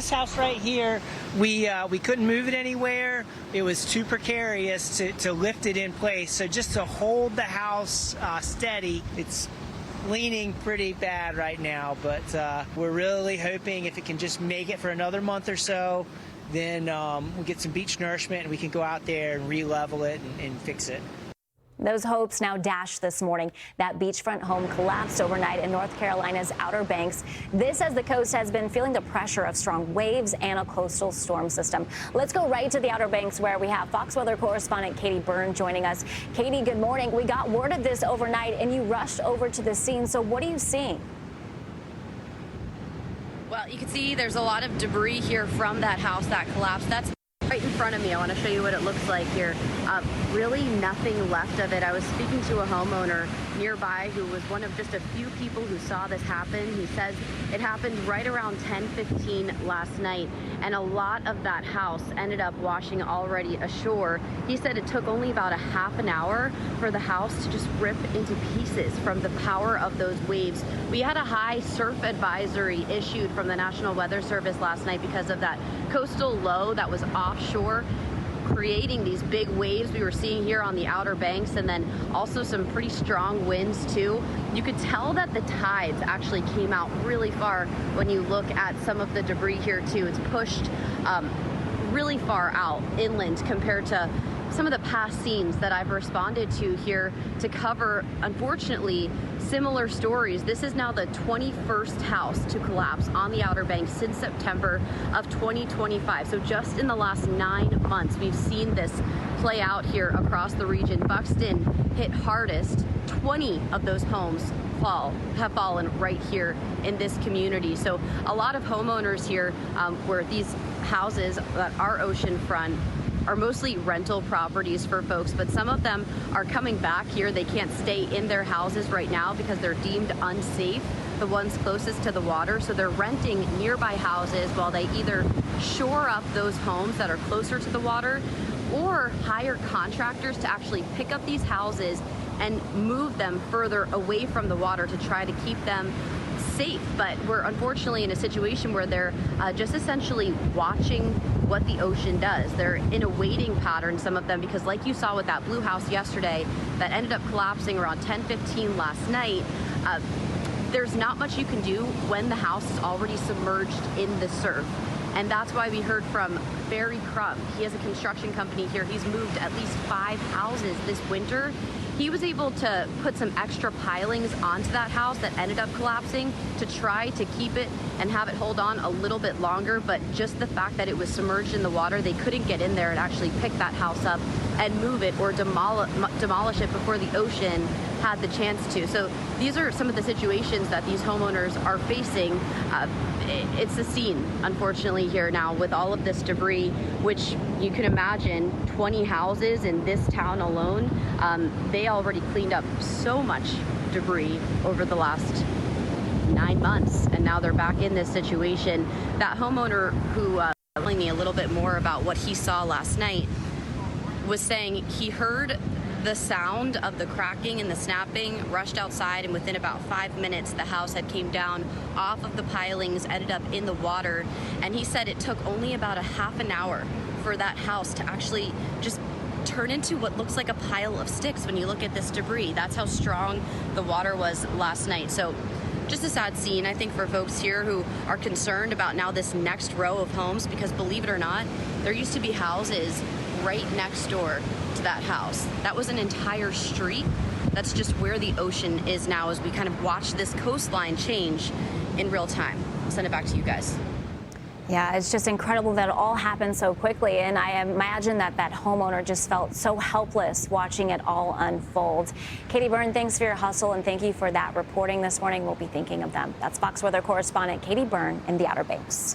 this house right here, we couldn't move it anywhere. It was too precarious to lift it in place. So just to hold the house steady, it's leaning pretty bad right now, but we're really hoping if it can just make it for another month or so, then we'll get some beach nourishment and we can go out there and re-level it and fix it. Those hopes now dashed this morning. That beachfront home collapsed overnight in North Carolina's Outer Banks. This as the coast has been feeling the pressure of strong waves and a coastal storm system. Let's go right to the Outer Banks where we have Fox Weather Correspondent Katie Byrne joining us. Katie, good morning. We got word of this overnight and you rushed over to the scene. So what are you seeing? Well, you can see there's a lot of debris here from that house that collapsed. That's right in front of me. I want to show you what it looks like here. Really nothing left of it. I was speaking to a homeowner nearby who was one of just a few people who saw this happen. He says it happened right around 10:15 last night, and a lot of that house ended up washing already ashore. He said it took only about a half an hour for the house to just rip into pieces from the power of those waves. We had a high surf advisory issued from the National Weather Service last night because of that coastal low that was offshore, creating these big waves we were seeing here on the Outer Banks, and then also some pretty strong winds too. You could tell that the tides actually came out really far when you look at some of the debris here too. It's pushed really far out inland compared to some of the past scenes that I've responded to here to cover, unfortunately, similar stories. This is now the 21st house to collapse on the Outer Banks since September of 2025. So just in the last 9 months, we've seen this play out here across the region. Buxton hit hardest. 20 of those homes have fallen right here in this community. So a lot of homeowners here where these houses that are oceanfront are mostly rental properties for folks, but some of them are coming back here. They can't stay in their houses right now because they're deemed unsafe, the ones closest to the water. So they're renting nearby houses while they either shore up those homes that are closer to the water or hire contractors to actually pick up these houses and move them further away from the water to try to keep them safe. But we're unfortunately in a situation where they're just essentially watching what the ocean does. They're in a waiting pattern, some of them, because like you saw with that blue house yesterday that ended up collapsing around 10:15 last night, there's not much you can do when the house is already submerged in the surf. And that's why we heard from Barry Crump. He has a construction company here. He's moved at least 5 houses this winter. He was able to put some extra pilings onto that house that ended up collapsing to try to keep it and have it hold on a little bit longer. But just the fact that it was submerged in the water, they couldn't get in there and actually pick that house up and move it or demolish it before the ocean had the chance to. So these are some of the situations that these homeowners are facing. It's a scene, unfortunately, here now with all of this debris, which you can imagine 20 houses in this town alone. They already cleaned up so much debris over the last 9 months, and now they're back in this situation. That homeowner who telling me a little bit more about what he saw last night was saying he heard the sound of the cracking and the snapping, rushed outside, and within about 5 minutes the house had came down off of the pilings, ended up in the water, and he said it took only about a half an hour for that house to actually just turn into what looks like a pile of sticks when you look at this debris. That's how strong the water was last night. So just a sad scene, I think, for folks here who are concerned about now this next row of homes, because believe it or not, there used to be houses right next door to that house. That was an entire street. That's just where the ocean is now as we kind of watch this coastline change in real time. I'll send it back to you guys. Yeah, it's just incredible that it all happened so quickly, and I imagine that that homeowner just felt so helpless watching it all unfold. Katie Byrne, thanks for your hustle, and thank you for that reporting this morning. We'll be thinking of them. That's Fox Weather Correspondent Katie Byrne in the Outer Banks.